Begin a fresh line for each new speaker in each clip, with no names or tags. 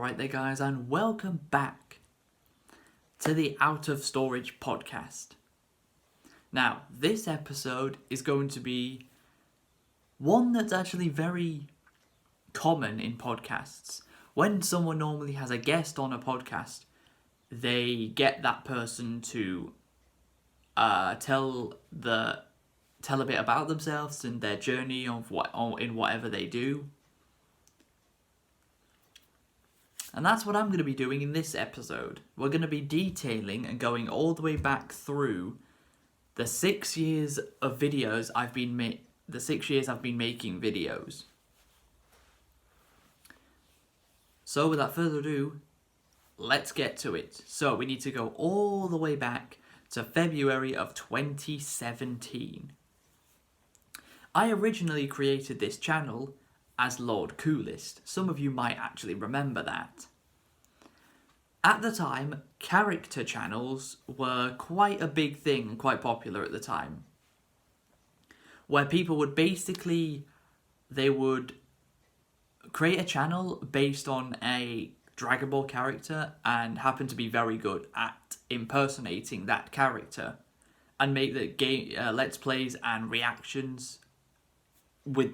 Alright there guys, and welcome back to the Out of Storage podcast. Now, this episode is going to be one that's actually very common in podcasts. When someone normally has a guest on a podcast, they get that person to tell a bit about themselves and their journey in whatever they do. And that's what I'm going to be doing in this episode. We're going to be detailing and going all the way back through the 6 years of videos I've been making videos. So without further ado, let's get to it. So we need to go all the way back to February of 2017. I originally created this channel as Lord Coolest. Some of you might actually remember that. At the time, character channels were quite a big thing and quite popular at the time. Where people would they would create a channel based on a Dragon Ball character and happen to be very good at impersonating that character and make the game let's plays and reactions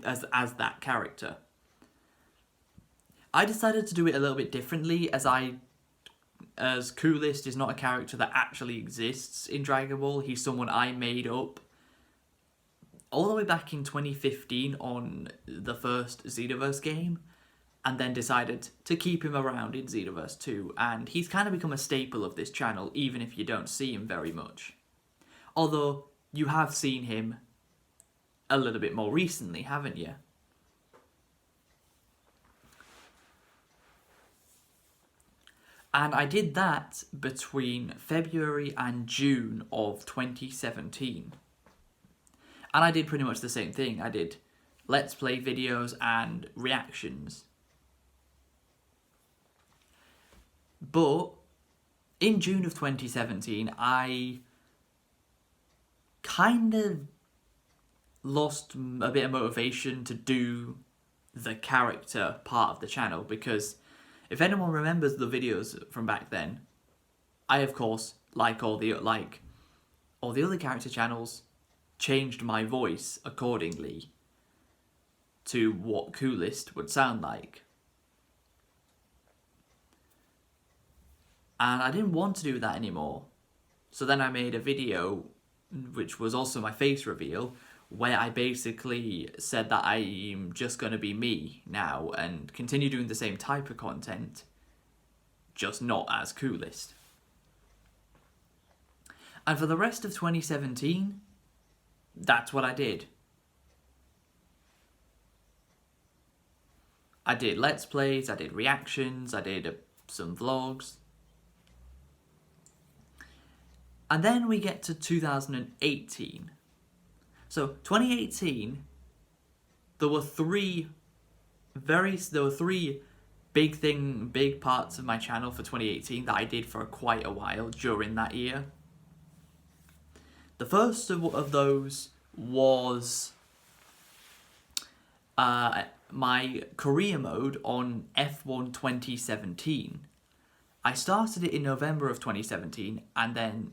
as that character. I decided to do it a little bit differently as Coolest is not a character that actually exists in Dragon Ball. He's someone I made up all the way back in 2015 on the first Xenoverse game, and then decided to keep him around in Xenoverse 2, and he's kind of become a staple of this channel even if you don't see him very much. Although you have seen him a little bit more recently, haven't you? And I did that between February and June of 2017. And I did pretty much the same thing. I did Let's Play videos and reactions. But in June of 2017, I kind of lost a bit of motivation to do the character part of the channel, because if anyone remembers the videos from back then, I of course, like all the other character channels, changed my voice accordingly to what Coolest would sound like. And I didn't want to do that anymore. So then I made a video, which was also my face reveal, where I basically said that I'm just going to be me now and continue doing the same type of content, just not as Coolest. And for the rest of 2017, that's what I did. I did Let's Plays, I did reactions, I did some vlogs. And then we get to 2018. So 2018, there were three big parts of my channel for 2018 that I did for quite a while during that year. The first of those was my career mode on F1 2017. I started it in November of 2017 and then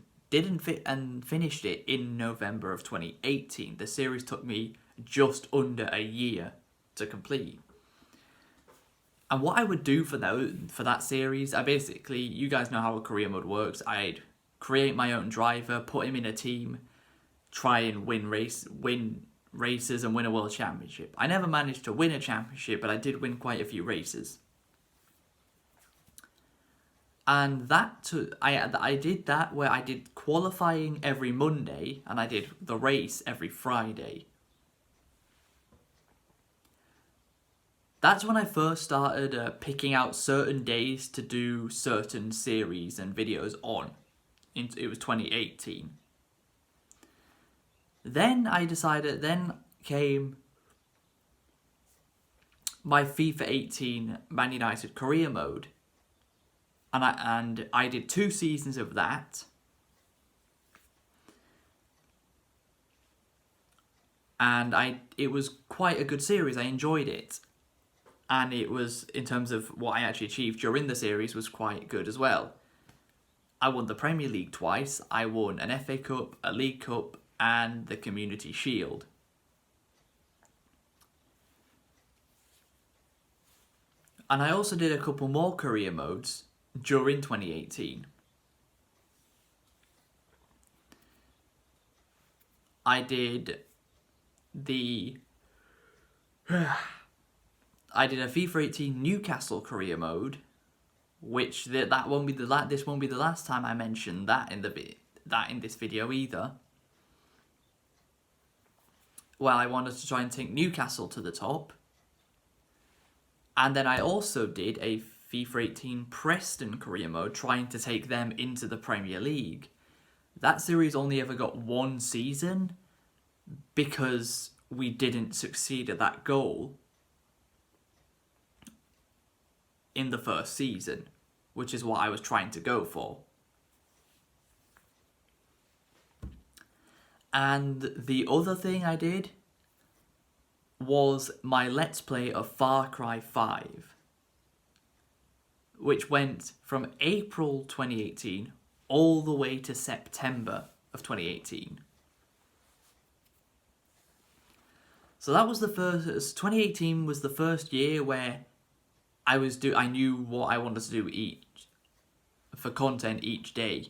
finished it in November of 2018. The series took me just under a year to complete. And what I would do for that series, you guys know how a career mode works. I'd create my own driver, put him in a team, try and win races and win a world championship. I never managed to win a championship, but I did win quite a few races. And I did that where I did qualifying every Monday and I did the race every Friday. That's when I first started picking out certain days to do certain series and videos on. It was 2018. Then came my FIFA 18 Man United career mode. And I did 2 seasons of that. And it was quite a good series. I enjoyed it. And it was, in terms of what I actually achieved during the series, was quite good as well. I won the Premier League twice, I won an FA Cup, a League Cup, and the Community Shield. And I also did a couple more career modes during 2018. I did I did a FIFA 18 Newcastle career mode, which this won't be the last time I mention that in this video either. Well, I wanted to try and take Newcastle to the top. And then I also did a FIFA 18 Preston career mode, trying to take them into the Premier League. That series only ever got one season because we didn't succeed at that goal in the first season, which is what I was trying to go for. And the other thing I did was my Let's Play of Far Cry 5, which went from April 2018 all the way to September of 2018. So that was the first. 2018 was the first year where I knew what I wanted to do for content each day.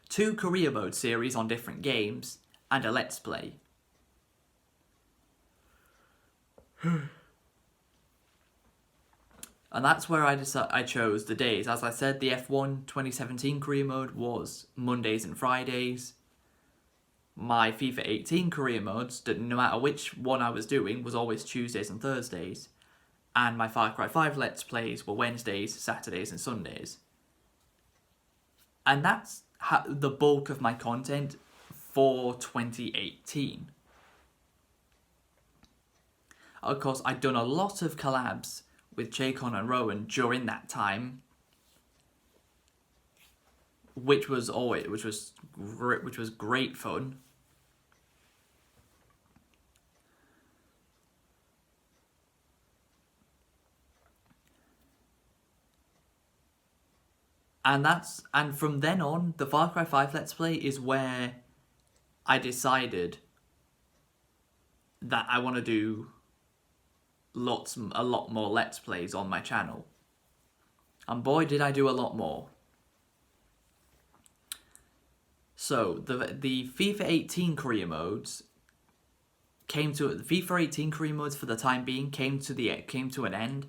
2 career mode series on different games and a Let's Play. And that's where I chose the days. As I said, the F1 2017 career mode was Mondays and Fridays. My FIFA 18 career modes, no matter which one I was doing, was always Tuesdays and Thursdays. And my Far Cry 5 Let's Plays were Wednesdays, Saturdays and Sundays. And that's the bulk of my content for 2018. Of course, I'd done a lot of collabs with Chacon and Rowan during that time, which was great fun. And from then on, the Far Cry 5 Let's Play is where I decided that I want to do a lot more Let's Plays on my channel. And boy, did I do a lot more. So, the FIFA 18 career modes FIFA 18 career modes for the time being came to an end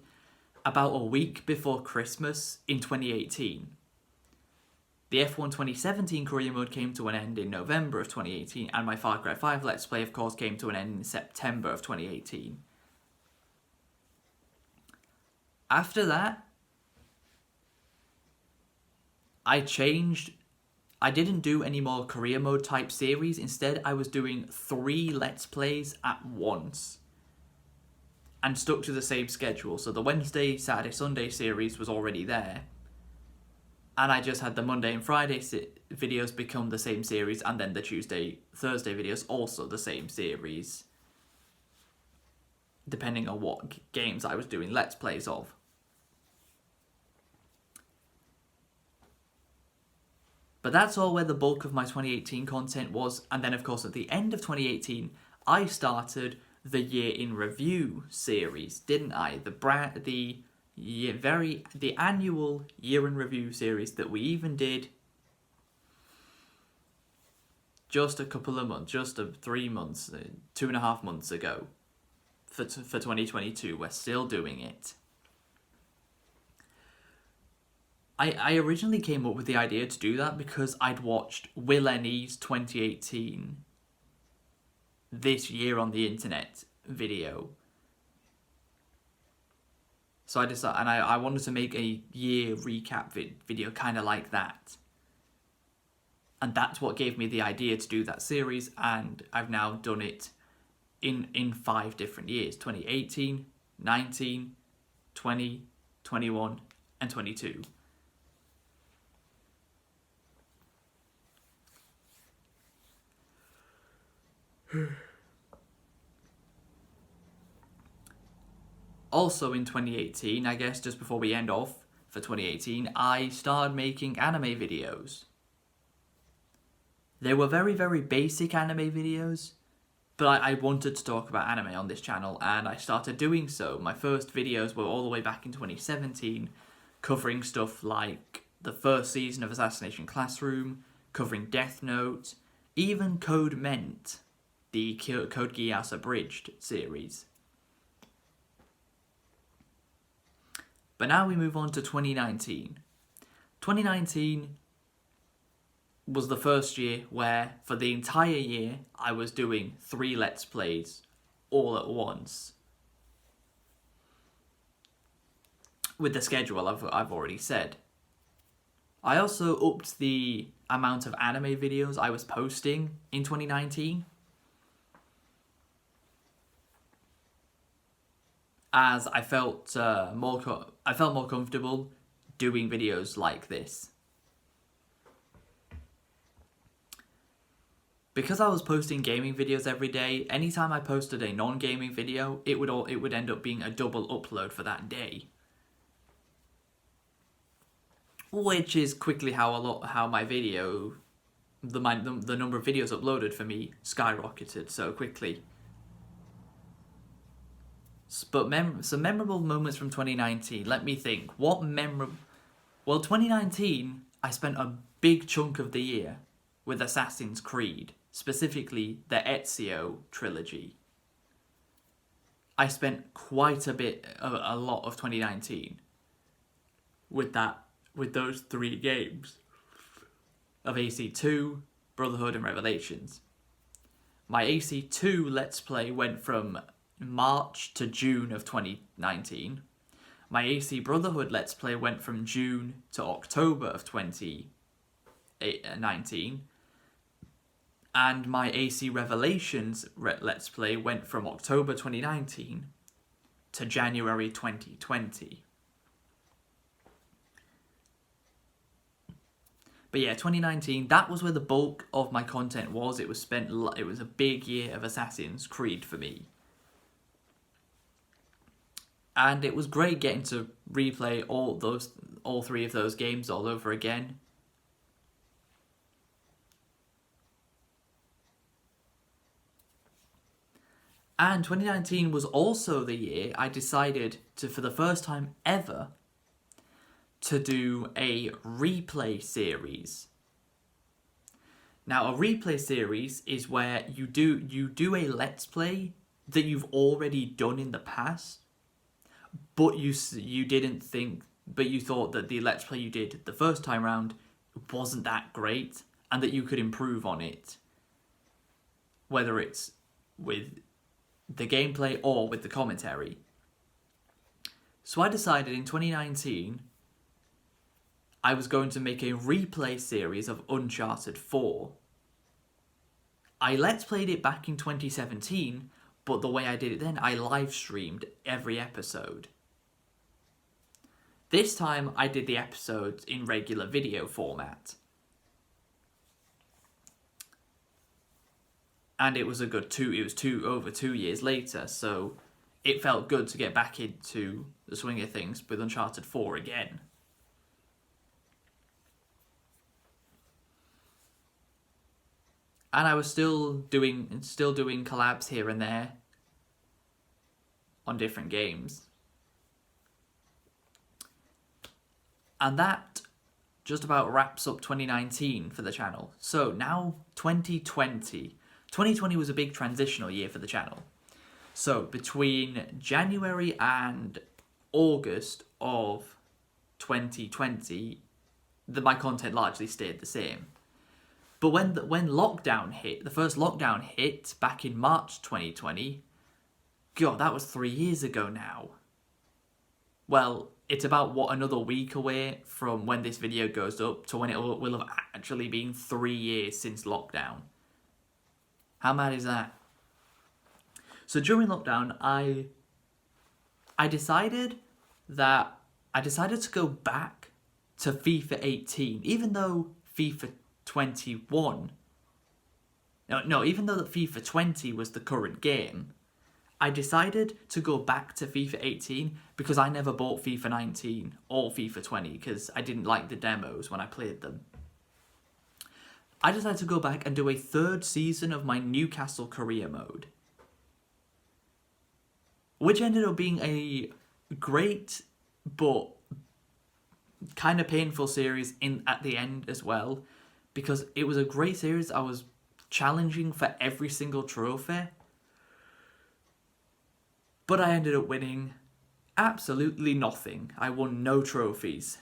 about a week before Christmas in 2018. The F1 2017 career mode came to an end in November of 2018, and my Far Cry 5 Let's Play, of course, came to an end in September of 2018. After that, I didn't do any more career mode type series. Instead, I was doing 3 Let's Plays at once and stuck to the same schedule. So the Wednesday, Saturday, Sunday series was already there. And I just had the Monday and Friday videos become the same series, and then the Tuesday, Thursday videos also the same series, depending on what games I was doing Let's Plays of. But that's all where the bulk of my 2018 content was, and then of course at the end of 2018, I started the Year in Review series, didn't I? The annual Year in Review series that we even did just a couple of months, 3 months, 2.5 months ago for 2022. We're still doing it. I originally came up with the idea to do that because I'd watched Will N.E.'s 2018 This Year on the Internet video. So I decided, and I wanted to make a year recap video kind of like that. And that's what gave me the idea to do that series, and I've now done it in 5 different years: 2018, 19, 20, 21, and 22. Also in 2018, I guess just before we end off for 2018, I started making anime videos. They were very, very basic anime videos, but I wanted to talk about anime on this channel, and I started doing so. My first videos were all the way back in 2017, covering stuff like the first season of Assassination Classroom, covering Death Note, even Code Ment, the Code Geass Abridged series. But now we move on to 2019. 2019 was the first year where, for the entire year, I was doing 3 Let's Plays all at once. With the schedule I've already said. I also upped the amount of anime videos I was posting in 2019, as I felt more comfortable doing videos like this. Because I was posting gaming videos every day, anytime I posted a non-gaming video, it would end up being a double upload for that day. Which is quickly how my video, the number of videos uploaded for me skyrocketed so quickly. But some memorable moments from 2019. Let me think. Well, 2019, I spent a big chunk of the year with Assassin's Creed, specifically the Ezio trilogy. I spent quite a lot of 2019 with those 3 games of AC2, Brotherhood, and Revelations. My AC2 Let's Play went from March to June of 2019. My AC Brotherhood Let's Play went from June to October of 2019. And my AC Revelations Let's Play went from October 2019 to January 2020. But yeah, 2019, that was where the bulk of my content was. It was a big year of Assassin's Creed for me. And it was great getting to replay all 3 of those games all over again. And 2019 was also the year I decided to, for the first time ever, to do a replay series. Now, a replay series is where you do a Let's Play that you've already done in the past, but you thought that the Let's Play you did the first time round wasn't that great, and that you could improve on it, whether it's with the gameplay or with the commentary. So I decided in 2019 I was going to make a replay series of Uncharted 4. I Let's Played it back in 2017, but the way I did it then, I live streamed every episode. This time I did the episodes in regular video format. And it was over 2 years later, so it felt good to get back into the swing of things with Uncharted 4 again. And I was still doing collabs here and there on different games. And that just about wraps up 2019 for the channel. So now 2020. 2020 was a big transitional year for the channel. So between January and August of 2020, my content largely stayed the same. But when lockdown hit, the first lockdown hit back in March 2020, God, that was 3 years ago now. Well, it's about, another week away from when this video goes up to when it will have actually been 3 years since lockdown. How mad is that? So during lockdown, I decided to go back to FIFA 18, even though FIFA 21... even though that FIFA 20 was the current game, I decided to go back to FIFA 18 because I never bought FIFA 19 or FIFA 20 because I didn't like the demos when I played them. I decided to go back and do a third season of my Newcastle career mode, which ended up being a great but kind of painful series at the end as well, because it was a great series. I was challenging for every single trophy, but I ended up winning absolutely nothing. I won no trophies.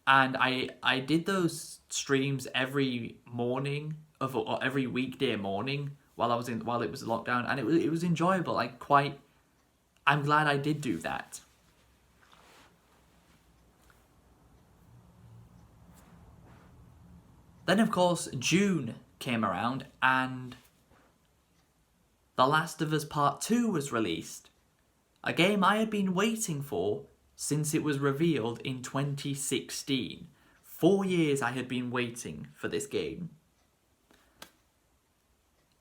And I did those streams every morning or every weekday morning while it was lockdown, and it was enjoyable. I'm glad I did do that. Then of course June came around and The Last of Us Part 2 was released. A game I had been waiting for since it was revealed in 2016. 4 years I had been waiting for this game.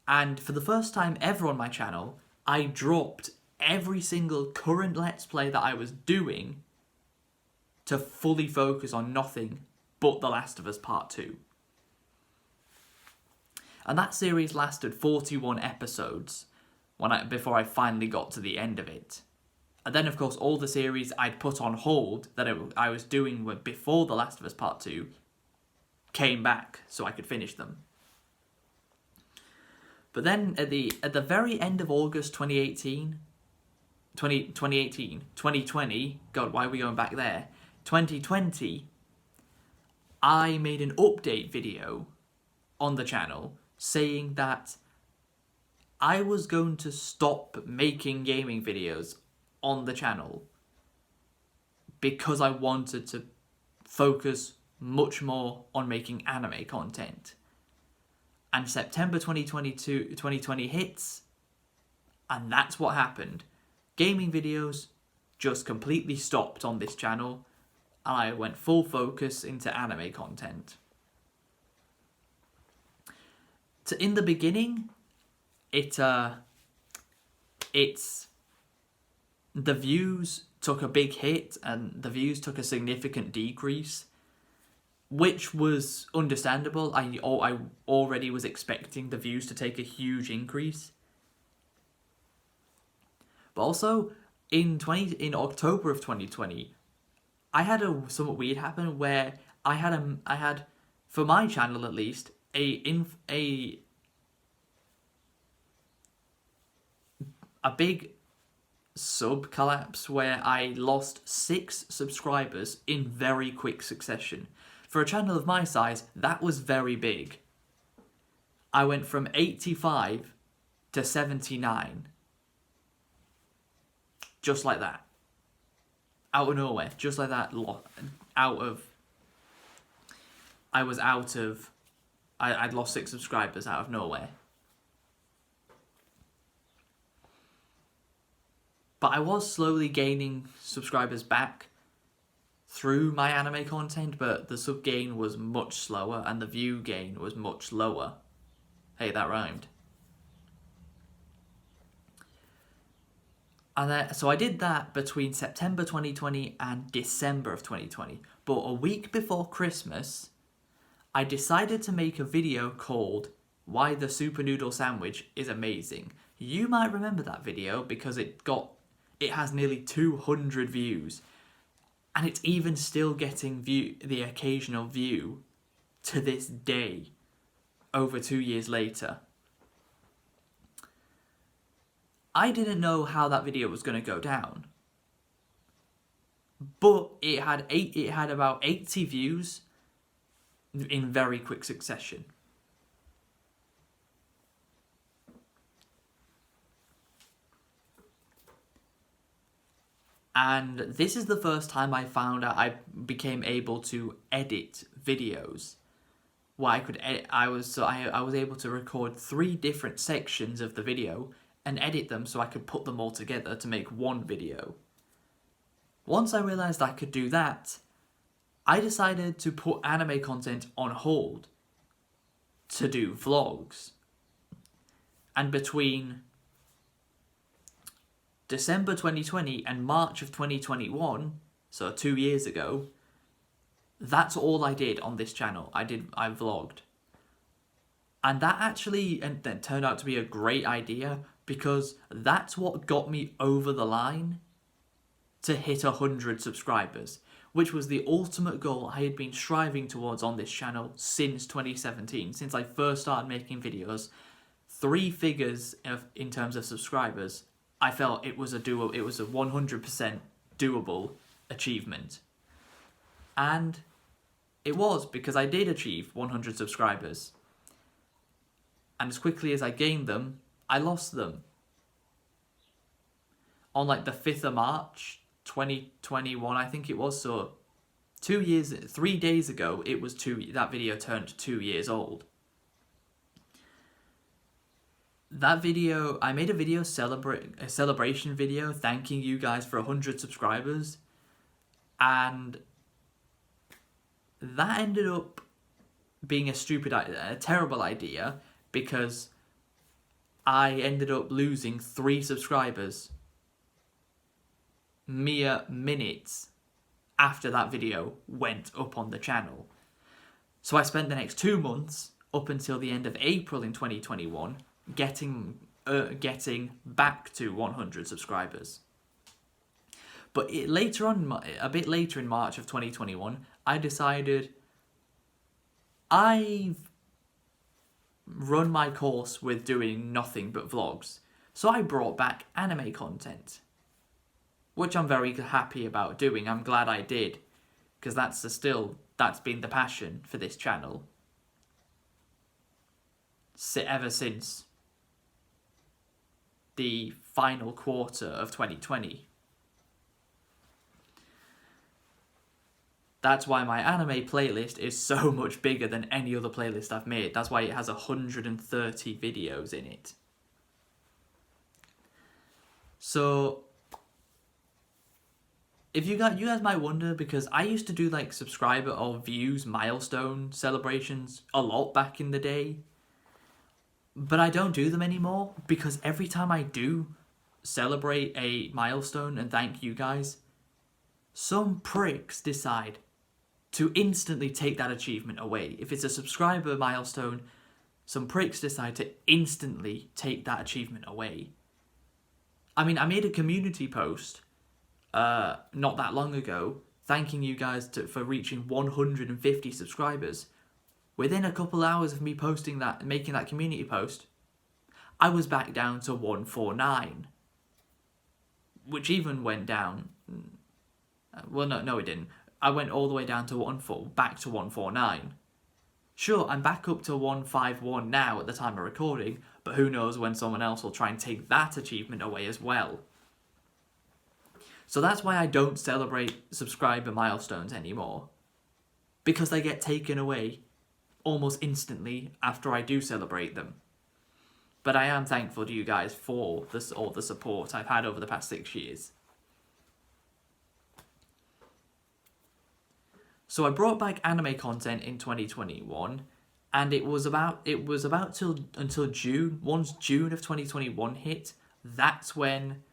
And for the first time ever on my channel, I dropped every single current Let's Play that I was doing to fully focus on nothing but The Last of Us Part 2. And that series lasted 41 episodes before I finally got to the end of it. And then, of course, all the series I'd put on hold that I was doing before The Last of Us Part 2 came back so I could finish them. But then at the very end of August 2020, God, why are we going back there? 2020, I made an update video on the channel saying that I was going to stop making gaming videos on the channel because I wanted to focus much more on making anime content. And September 2020 hits, and that's what happened. Gaming videos just completely stopped on this channel, and I went full focus into anime content. In the beginning, the views took a big hit and the views took a significant decrease, which was understandable. I already was expecting the views to take a huge increase. But also, in October of 2020, I had a somewhat weird happen where I had, for my channel at least, a big sub collapse where I lost 6 subscribers in very quick succession. For a channel of my size, that was very big. I went from 85 to 79. Just like that. Out of nowhere. Just like that. I'd lost 6 subscribers out of nowhere. But I was slowly gaining subscribers back through my anime content, but the sub gain was much slower and the view gain was much lower. Hey, that rhymed. And so I did that between September 2020 and December of 2020. But a week before Christmas, I decided to make a video called Why the Super Noodle Sandwich is Amazing. You might remember that video because it has nearly 200 views. And it's even still getting the occasional view to this day, over 2 years later. I didn't know how that video was going to go down. But it had about 80 views in very quick succession. And this is the first time I found out I became able to edit videos. Where I could edit, I was able to record 3 different sections of the video and edit them so I could put them all together to make one video. Once I realised I could do that, I decided to put anime content on hold to do vlogs. And between December 2020 and March of 2021, so 2 years ago, that's all I did on this channel. I vlogged. And that actually then turned out to be a great idea, because that's what got me over the line to hit 100 subscribers, which was the ultimate goal I had been striving towards on this channel since 2017, since I first started making videos. 3 figures in terms of subscribers, I felt it was a 100% doable achievement. And it was, because I did achieve 100 subscribers. And as quickly as I gained them, I lost them. On like the 5th of March, 2021, I think it was, so 3 days ago, that video turned 2 years old. That video, I made a celebration video thanking you guys for 100 subscribers, and that ended up being a terrible idea, because I ended up losing 3 subscribers mere minutes after that video went up on the channel. So I spent the next 2 months, up until the end of April in 2021, getting back to 100 subscribers. But a bit later in March of 2021, I decided I've run my course with doing nothing but vlogs. So I brought back anime content, which I'm very happy about doing. I'm glad I did, because that's been the passion for this channel ever since the final quarter of 2020. That's why my anime playlist is so much bigger than any other playlist I've made. That's why it has 130 videos in it. So, if you guys might wonder, because I used to do like subscriber or views milestone celebrations a lot back in the day, but I don't do them anymore, because every time I do celebrate a milestone and thank you guys, some pricks decide to instantly take that achievement away. If it's a subscriber milestone, some pricks decide to instantly take that achievement away. I mean, I made a community post not that long ago thanking you guys for reaching 150 subscribers. Within a couple hours of me making that community post, I was back down to 149, which even went down. Well, no, it didn't. I went all the way down to back to 149. Sure, I'm back up to 151 now at the time of recording, but who knows when someone else will try and take that achievement away as well. So that's why I don't celebrate subscriber milestones anymore, because they get taken away almost instantly after I do celebrate them. But I am thankful to you guys for all the support I've had over the past 6 years. So I brought back anime content in 2021, and it was about until June. Once June of 2021 hit, that's when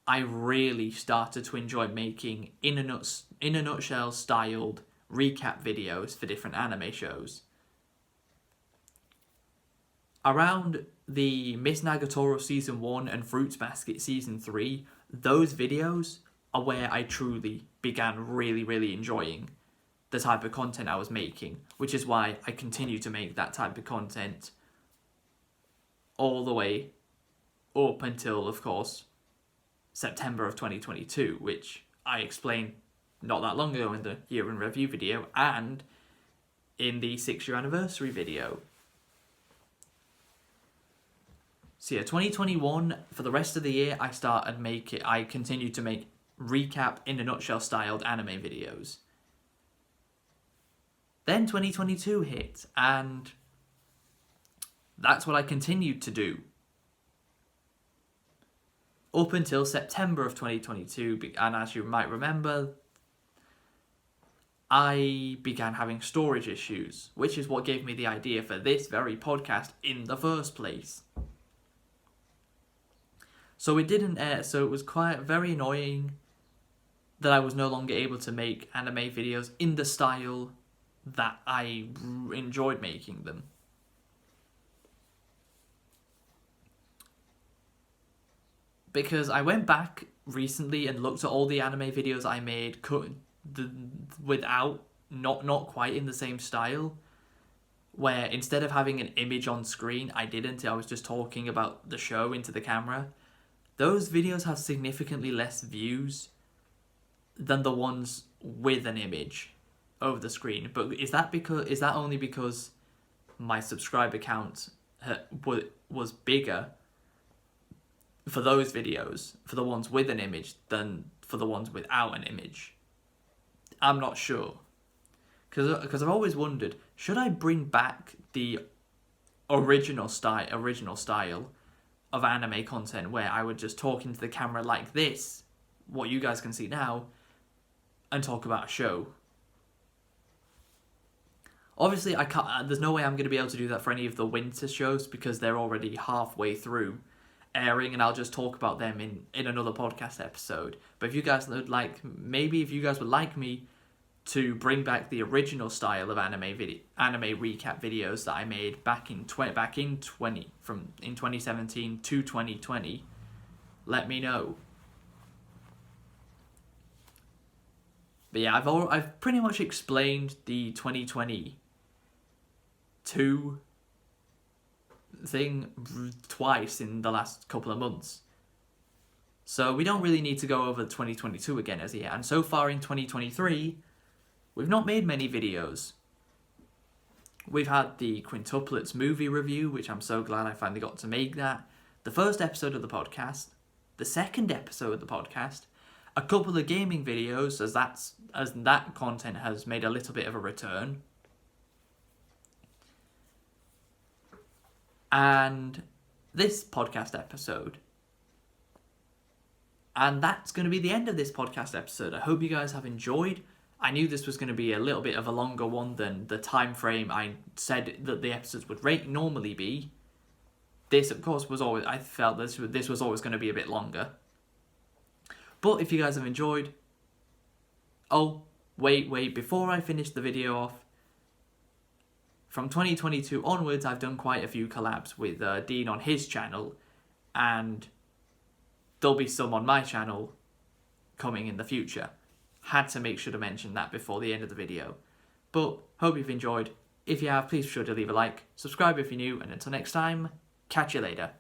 I really started to enjoy making in a nutshell styled recap videos for different anime shows. Around the Miss Nagatoro Season 1 and Fruits Basket Season 3, those videos are where I truly began really, really enjoying the type of content I was making, which is why I continue to make that type of content all the way up until, of course, September of 2022, which I explained not that long ago in the year in review video and in the 6-year anniversary video. So yeah, 2021, for the rest of the year, I continued to make recap in a nutshell styled anime videos. Then 2022 hit, and that's what I continued to do. Up until September of 2022, and as you might remember, I began having storage issues, which is what gave me the idea for this very podcast in the first place. So it didn't air, so it was quite very annoying that I was no longer able to make anime videos in the style that I enjoyed making them. Because I went back recently and looked at all the anime videos I made without, not quite in the same style, where instead of having an image on screen, I was just talking about the show into the camera. Those videos have significantly less views than the ones with an image over the screen. But is that only because my subscriber count was bigger for those videos, for the ones with an image, than for the ones without an image? I'm not sure. Because I've always wondered, should I bring back the original style of anime content where I would just talk into the camera like this, what you guys can see now, and talk about a show? Obviously, I can't. There's no way I'm going to be able to do that for any of the winter shows because they're already halfway through airing, and I'll just talk about them in another podcast episode. But if you guys would like me to bring back the original style of anime recap videos that I made back in 2017 to 2020, let me know. But yeah, I've pretty much explained the 2022 thing twice in the last couple of months. So we don't really need to go over 2022 again as yet. And so far in 2023, we've not made many videos. We've had the Quintuplets movie review, which I'm so glad I finally got to make that. The first episode of the podcast. The second episode of the podcast. A couple of gaming videos, as that content has made a little bit of a return. And this podcast episode. And that's going to be the end of this podcast episode. I hope you guys have enjoyed. I knew this was going to be a little bit of a longer one than the time frame I said that the episodes would normally be. This, of course, I felt this was always going to be a bit longer. But if you guys have enjoyed... Oh, wait, before I finish the video off, from 2022 onwards, I've done quite a few collabs with Dean on his channel, and there'll be some on my channel coming in the future. Had to make sure to mention that before the end of the video. But hope you've enjoyed. If you have, please be sure to leave a like, subscribe if you're new, and until next time, catch you later.